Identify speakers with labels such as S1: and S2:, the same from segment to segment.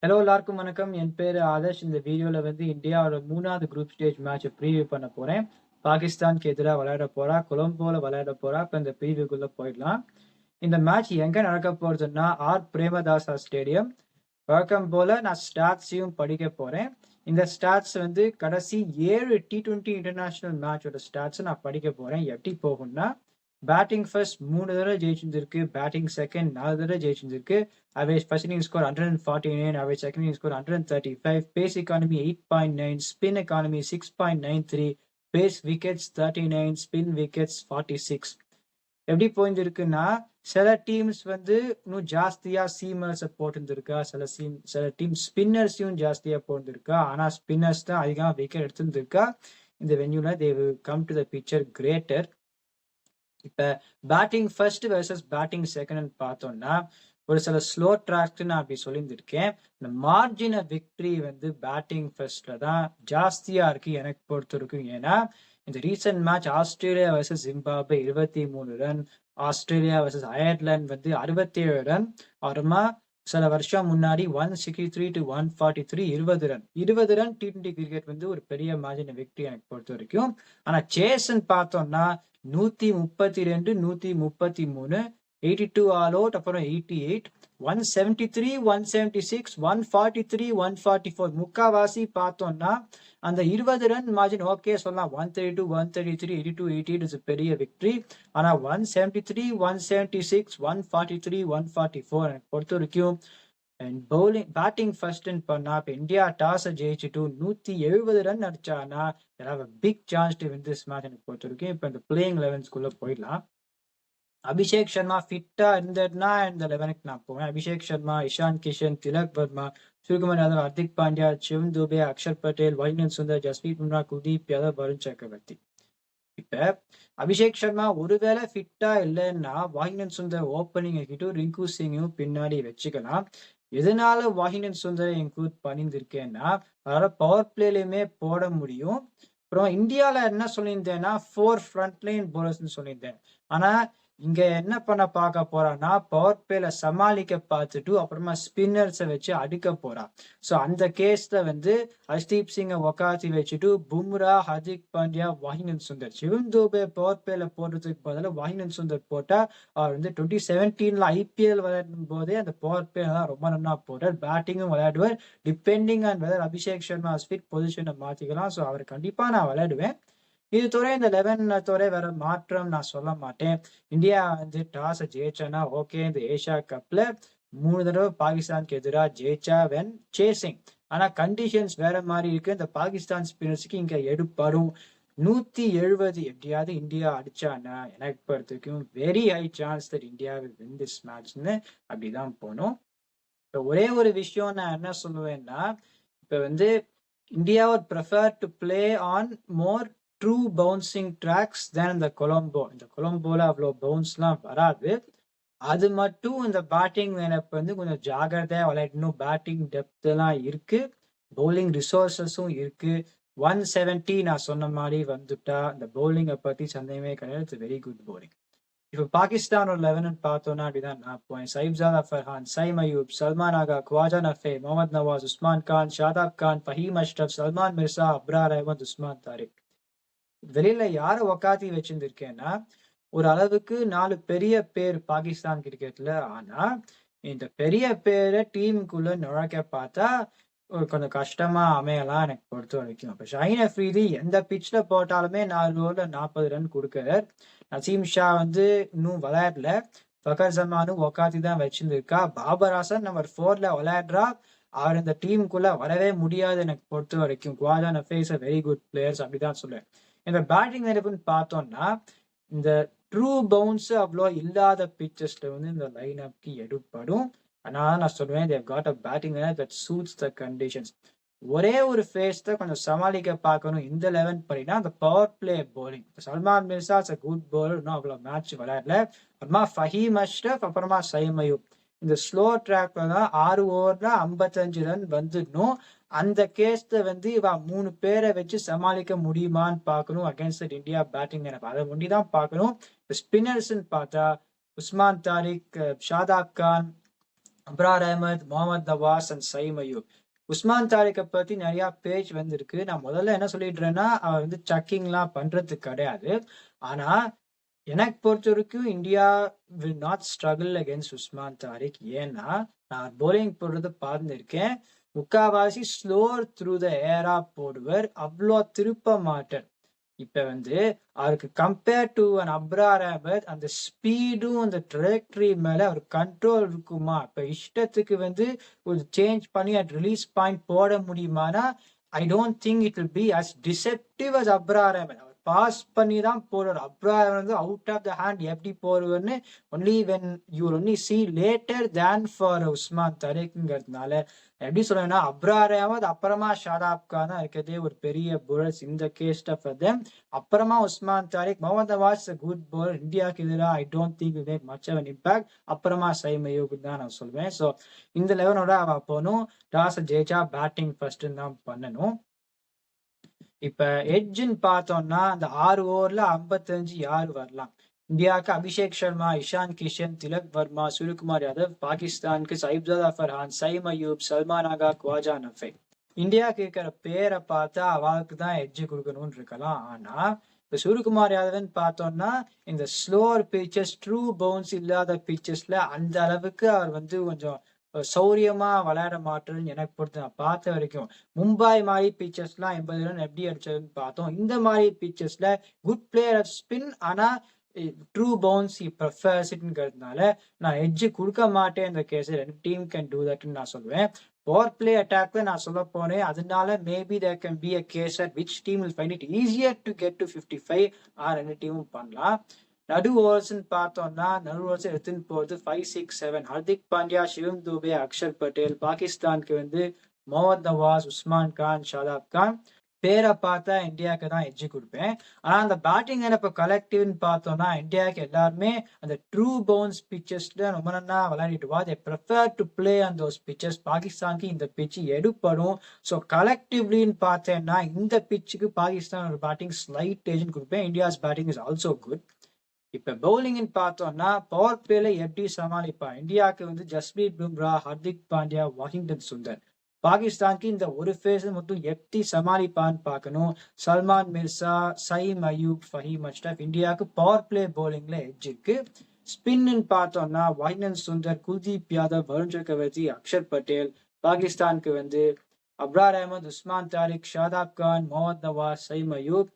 S1: Hello எல்லாருக்கும் வணக்கம். என் பேரு ஆதர்ஷ். இந்த வீடியோல இந்தியாவோட 3வது குரூப் ஸ்டேஜ் மேட்ச ப்ரீவியூ பண்ண போறேன். பாகிஸ்தானுக்கு எதிரா விளையாட போறா, கொலம்போல விளையாட போறா. இப்ப இந்த ப்ரீவியூக்குள்ள போயிடலாம். இந்த மேட்ச் எங்க நடக்க போறதுன்னா பிரேமதாசா ஸ்டேடியம். வழக்கம் போல நான் ஸ்டாட்ஸையும் படிக்க போறேன். இந்த ஸ்டாட்ஸ் கடைசி 7 T20 இன்டர்நேஷனல் மேட்சோட ஸ்டாட்ஸ் நான் படிக்க போறேன். எப்படி போகும்னா பேட்டிங் ஃபர்ஸ்ட் 3 தடவை ஜெயிச்சிருக்கு, பேட்டிங் செகண்ட் 4 தடவை ஜெயிச்சிருக்கு. Average first inning score 149, average second inning score 135, pace economy 8.9, spin economy 6.93, pace wickets 39, spin wickets 46. எப்படி போயிருக்குன்னா சில டீம்ஸ் இன்னும் ஜாஸ்தியா சீமர்ஸை போட்டுருந்துருக்கா, சில டீம் ஸ்பின்னர்ஸையும் ஜாஸ்தியா போட்டுருக்கா. ஆனா ஸ்பின்னர்ஸ் தான் அதிகமா விக்கெட் எடுத்துருந்துருக்கா. இந்த வென்யூல they will come to the picture greater. இப்ப batting first versus batting second பார்த்தோம்னா ஒரு சில ஸ்லோ ட்ராக்ஸ் நான் அப்படி சொல்லியிருந்திருக்கேன். இந்த மார்ஜின் ஆஃப் விக்டரி பேட்டிங் ஃபர்ஸ்ட்ல தான் ஜாஸ்தியா இருக்கு எனக்கு பொறுத்த வரைக்கும். ஏன்னா இந்த recent match Australia versus Zimbabwe 23 run, Australia versus Ireland 67 run, அப்புறமா சில வருஷம் முன்னாடி 163 to 143 20 ரன் T20 கிரிக்கெட் ஒரு பெரிய மார்ஜின் விக்டரி எனக்கு பொறுத்த வரைக்கும். ஆனா சேஸ்ன்னு பார்த்தோம்னா 132, 133, 82 ஆல் அவுட், அப்புறம் 88, 173, 176, 143, 144. முக்காவாசி பார்த்தோம்னா அந்த 20 ரன் மார்ஜின் ஓகே சொல்லலாம். 132, 133, 82, 88 இஸ் பெரிய விக்டரி. ஆனா 173, 176, 143, 144 எனக்கு பொறுத்த வரைக்கும். அண்ட் பவுலிங் பேட்டிங் ஃபர்ஸ்ட் பண்ணா இப்போ இந்தியா டாஸை ஜெயிச்சுட்டு 170 ரன் அடிச்சானா big chance to win this match எனக்கு பொறுத்த வரைக்கும். இப்போ இந்த பிளேயிங் 11ஸ்குள்ள போயிடலாம். அபிஷேக் சர்மா ஃபிட்டா இருந்ததுன்னா இந்த 11க்கு நான் போவேன். அபிஷேக் சர்மா, இஷான் கிஷன், திலக் வர்மா, சூரியகுமார் யாதவ், ஹர்திக் பாண்டியா, சிவன் துபே, அக்ஷர் பட்டேல், வாஷிங்டன் சுந்தர், ஜஸ்பீத் பும்ரா, குல்தீப் யாதவ், வருண் சக்கரவர்த்தி. இப்ப அபிஷேக் சர்மா ஒருவேளை ஃபிட்டா இல்லைன்னா வாஷிங்டன் சுந்தர் ஓப்பனிங் ஆகிட்டு ரிங்கு சிங்கையும் பின்னாடி வச்சுக்கலாம். எதனால வாஷிங்டன் சுந்தரை இன்க்ளூட் பண்ணியிருக்கேன்னா அதனால பவர் பிளேலையுமே போட முடியும். அப்புறம் இந்தியால என்ன சொல்லியிருந்தேன்னா 4 ஃப்ரண்ட் லைன் போலர்ஸ்ன்னு சொல்லியிருந்தேன். ஆனா இங்க என்ன பண்ண பார்க்க போறான்னா பவர் பிளேல சமாளிக்க பார்த்துட்டு அப்புறமா ஸ்பின்னர்ஸை வச்சு அடிக்க போறா. ஸோ அந்த கேஸ்ல ஹர்ஷ்தீப் சிங்கை உக்காத்தி வச்சுட்டு பும்ரா, ஹர்திக் பாண்டியா, வாஷிங்டன் சுந்தர், சிவன் துபே பவர் பிளேல போடுறதுக்கு பதிலாக வாஷிங்டன் சுந்தர் போட்டா அவர் 2017 IPL விளையாடும் போதே அந்த பவர் பிளே தான் ரொம்ப நல்லா போடுறார். பேட்டிங்கும் விளையாடுவார். Depending on weather Abhishek Sharma ஸ்பிட் பொசிஷனை மாத்திக்கலாம். ஸோ அவர் கண்டிப்பா நான் விளையாடுவேன். இது துறை இந்த 11 துறை வேற மாற்றம் நான் சொல்ல மாட்டேன். இந்தியா டாஸை ஜெயிச்சானா ஓகே, இந்த ஏஷியா கப்ல 3 தடவை பாகிஸ்தானுக்கு எதிராக ஜெயிச்சா வென் சேசிங். ஆனா கண்டிஷன்ஸ் வேற மாதிரி இருக்கு. இந்த பாகிஸ்தான் ஸ்பின்னர்ஸுக்கு இங்க எடுப்படும். 170 எப்படியாவது இந்தியா அடிச்சானா எனக்கு பொறுத்தவரைக்கும் very high chance that India will win this மேட்ச்னு அப்படிதான் போனோம். இப்போ ஒரே ஒரு விஷயம் நான் என்ன சொல்லுவேன்னா இப்போ India would prefer to play on more true bouncing tracks than இந்த கொலம்போ. இந்த கொலம்போல அவ்வளோ பவுன்ஸ்லாம் வராது. அது மட்டும் இந்த பேட்டிங் லைனப் கொஞ்சம் ஜாகிரதையா விளையாடணும். பேட்டிங் டெப்த் எல்லாம் இருக்கு, பவுலிங் ரிசோர்சஸும் இருக்கு. 170 நான் சொன்ன மாதிரி வந்துட்டா இந்த பவுலிங்கை பத்தி சந்தேகமே கிடையாது. It's very good bowling. இப்போ பாகிஸ்தானோட 11 பார்த்தோம்னா அப்படிதான் நான் போவேன். சைப்ஜாதா ஃபர்ஹான், சைம் அயூப், சல்மான் ஆகா, குவாஜா நஃபே, முகமது நவாஸ், உஸ்மான் கான், ஷாதாப் கான், ஃபஹீம் அஷ்ரப், சல்மான் மிர்சா, அப்ரார் அஹமத், உஸ்மான் தாரிக். வெளியில யாரை உக்காத்தி வச்சிருந்திருக்கேன்னா ஒரு அளவுக்கு 4 பெரிய பேர் பாகிஸ்தான் கிரிக்கெட்ல. ஆனா இந்த பெரிய பேரை டீமுக்குள்ள நுழைக்க பார்த்தா கொஞ்சம் கஷ்டமா அமையலாம் எனக்கு பொறுத்த வரைக்கும். இப்ப ஷாஹின் அஃப்ரீதி எந்த பிட்ச்ல போட்டாலுமே 4 ஓவர்ல 40 ரன் கொடுக்கிறார். நசீம் ஷா இன்னும் விளையாடல. ஃபகர் ஜமானும் உக்காத்தி தான் வச்சிருந்திருக்கா. பாபர் ஹாசன் நம்பர் 4ல விளையாடுறா. அவர் இந்த டீமுக்குள்ள வரவே முடியாது எனக்கு பொறுத்த வரைக்கும். Khawaja Nafe is a very good players அப்படிதான் சொல்லுவேன். இந்த பேட்டிங் நினைப்புன்னு பார்த்தோம்னா இந்த ட்ரூ பவுன்ஸ் அவ்வளோ இல்லாத பிச்சஸ்ல இந்த லைன் அப்க்கு எடுப்படும். அதனால நான் சொல்லுவேன் they've got a batting that suits the conditions. ஒரே ஒரு ஃபேஸ் தான் கொஞ்சம் சமாளிக்க பார்க்கணும் இந்த 11 படினா அந்த power play bowling. Salman Mirza is a good bowler, இன்னும் அவ்வளோ மேட்ச் விளையாடல. அப்புறமா ஃபஹீம் அஷ்ரப், அப்புறமா சைம் அயூப். இந்த ஸ்லோ ட்ராக்ல தான் 6 ஓவர்ல 55 ரன் வந்துடணும். அந்த கேஸ்ல இவ 3 பேரை வச்சு சமாளிக்க முடியுமான்னு பார்க்கணும் அகேன்ஸ்ட் இந்தியா பேட்டிங். எனக்கு அதை ஒண்டி தான் பார்க்கணும். ஸ்பின்னர்ஸ் பார்த்தா உஸ்மான் தாரிக், ஷாதாப் கான், அப்ரார் அஹமத், முகமது நவாஸ் அண்ட் சயீம் அய்யூப். உஸ்மான் தாரிக்கை பத்தி நிறைய பேஜ் வந்திருக்கு. நான் முதல்ல என்ன சொல்லிடுறேன்னா, அவர் வந்து சக்கிங்லாம் பண்றது கிடையாது. ஆனா எனக்கு பொறுத்த வரைக்கும் India will not struggle against Usman Tariq. ஏன்னா நான் போலிங் போடுறது பார்த்துருக்கேன். முக்காவாசி ஸ்லோர் த்ரூ த ஏரா போடுவர், அவ்வளோ திருப்ப மாட்டார். இப்ப வந்து அவருக்கு கம்பேர் டு அன் அப்ரார் அஹமத் அந்த ஸ்பீடும் அந்த ட்ரெஜெக்டரி மேல அவர் கண்ட்ரோல் இருக்குமா? இப்ப இஷ்டத்துக்கு வந்து ஒரு சேஞ்ச் பண்ணி அது ரிலீஸ் பாயிண்ட் போட முடியுமானா I don't think it will be as deceptive as Abrar Ahmed. அவர் பாஸ் பண்ணி தான் போடுவார். அப்ரார் வந்து அவுட் ஆஃப் த ஹேண்ட் எப்படி போடுவார்னு only when you only see later then for Usman தரேக்ங்கிறதுனால எப்படி சொல்றேன்னா, அப்ரார் அஹமத் அப்புறமா ஷாதாப் கான் தான் இருக்கிறதே ஒரு பெரிய புலர்ஸ் இந்த கேஸ் ஆஃப் தெம். அப்புறமா உஸ்மான் தாரிக், முகமது நவாஸ் குட் பவுலர். இந்தியாவுக்கு எதிராக I don't think make much of an impact. அப்புறமா சயீம் அய்யூப் தான் நான் சொல்வேன். ஸோ இந்த லெவனோட அவ போகணும். டாஸ் ஜெயிச்சா பேட்டிங் ஃபர்ஸ்ட் தான் பண்ணணும். இப்ப எட்ஜ்ன்னு பார்த்தோம்னா அந்த 6 ஓவர்ல 55 யார் வரலாம்? இந்தியாவுக்கு அபிஷேக் சர்மா, இஷான் கிஷன், திலக் வர்மா, சூரியகுமார் யாதவ். பாகிஸ்தானுக்கு சைப்ஜாதா ஃபர்ஹான், சயீம் அய்யூப், சல்மான் ஆகா, குவாஜா நஃபே. இந்தியாவுக்கு இருக்கிற பேரை பார்த்தா அவளுக்கு தான் எட்ஜ் கொடுக்கணும்னு இருக்கலாம். ஆனா இப்ப சூரியகுமார் யாதவ்னு பார்த்தோம்னா இந்த ஸ்லோவர் பிச்சஸ், ட்ரூ பவுன்ஸ் இல்லாத பிச்சஸ்ல அந்த அளவுக்கு அவர் வந்து கொஞ்சம் சௌரியமா விளையாட மாட்டேன்னு எனக்கு பொறுத்து நான் பார்த்த வரைக்கும். மும்பை மாதிரி பிச்சர்ஸ்லாம் 80 ரன் எப்படி அடிச்சதுன்னு பார்த்தோம். இந்த மாதிரி பிச்சர்ஸ்ல குட் பிளேயர் ஆஃப் ஸ்பின், ஆனா ட்ரூ பவுன்ஸ் ப்ரிஃபர்ஸ்ங்கிறதுனால நான் எட்ஜ் கொடுக்க மாட்டேன். இந்த கேஸ் ரெண்டு டீம் கேன் டூ தட்னு நான் சொல்லுவேன். பவர் பிளே அட்டாக்ல நான் சொல்ல போனேன். அதனால maybe there can be a case at which team will find it easier to get to 55. ரெண்டு டீமும் பண்ணலாம். நடு ஓவர்ஸ்ன்னு பார்த்தோம்னா நடு ஓவர்ஸ் எடுத்துன்னு போகிறது 5, 6, 7. ஹர்திக் பாண்டியா, சிவம் துபே, அக்ஷர் பட்டேல். பாகிஸ்தானுக்கு வந்து முகமது நவாஸ், உஸ்மான் கான், ஷாதாப் கான். பேரை பார்த்தா இந்தியாவுக்கு தான் எட்ஜ் கொடுப்பேன். ஆனா அந்த பேட்டிங் இப்போ கலெக்டிவ்னு பார்த்தோம்னா இந்தியாவுக்கு எல்லாருமே அந்த ட்ரூ பவுன்ஸ் பிச்சஸ்ல ரொம்ப நல்லா விளையாடிட்டு வா. They prefer to play on those pitches. பாகிஸ்தானுக்கு இந்த பிச்சு எடுப்படும். ஸோ கலெக்டிவ்லின்னு பார்த்தேன்னா இந்த பிச்சுக்கு பாகிஸ்தான் ஒரு பேட்டிங் ஸ்லைட் ஏஜ் கொடுப்பேன். India's batting is also good. இப்ப பவுலிங்னு பார்த்தோம்னா பவர் பிளேல எப்படி சமாளிப்பா? இந்தியாவுக்கு வந்து ஜஸ்பிரீத் பும்ரா, ஹர்திக் பாண்டியா, வாஷிங்டன் சுந்தர். பாகிஸ்தானுக்கு இந்த ஒரு ஃபேஸ் மட்டும் எப்படி சமாளிப்பான்னு பார்க்கணும். சல்மான் மிர்சா, சயீம் அய்யூப், ஃபஹீம் அஷ்ரஃப். இந்தியாவுக்கு பவர் பிளே பவுலிங்ல எட்ஜ் இருக்கு. ஸ்பின்னு பார்த்தோம்னா வாஷிங்டன் சுந்தர், குல்தீப் யாதவ், வருண் சக்கரவர்த்தி, அக்ஷர் பட்டேல். பாகிஸ்தானுக்கு வந்து அப்ரார் அஹமத், உஸ்மான் தாரிக், ஷாதாப் கான், முகமது நவாஸ், சயீம் அய்யூப்.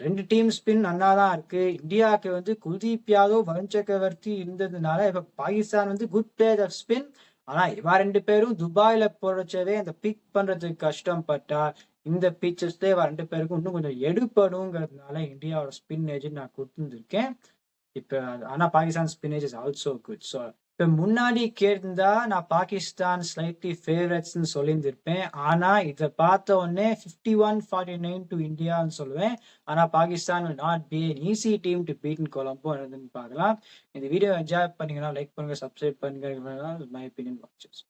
S1: ரெண்டு டீம் ஸ்பின் நல்லா தான் இருக்கு. இந்தியாவுக்கு வந்து குல்தீப் யாதவ், வருண் சக்கரவர்த்தி இருந்ததுனால இப்ப பாகிஸ்தான் வந்து குட் பிளேயர் ஆஃப் ஸ்பின். ஆனா இவா ரெண்டு பேரும் துபாயில போறச்சவே அந்த பிக் பண்றதுக்கு கஷ்டப்பட்டா இந்த பிச்சஸ்ல இவ ரெண்டு பேருக்கும் இன்னும் கொஞ்சம் எடுப்பணுங்கிறதுனால இந்தியாவோட ஸ்பின் ஏஜ் நான் கொடுத்துருக்கேன். இப்ப ஆனா Pakistan spin age is also good. So இப்ப முன்னாடி கேட்டிருந்தா நான் பாகிஸ்தான் ஸ்லைட்லி ஃபேவரட்ஸ்ன்னு சொல்லியிருந்திருப்பேன். ஆனா இதை பார்த்த உடனே 51-49 டு இந்தியான்னு சொல்லுவேன். ஆனா Pakistan will not be an easy team to beat in Colombo பார்க்கலாம். இந்த வீடியோ என்ஜாய் பண்ணீங்கன்னா லைக் பண்ணுங்க, சப்ஸ்கிரைப் பண்ணுங்க. My opinion watches.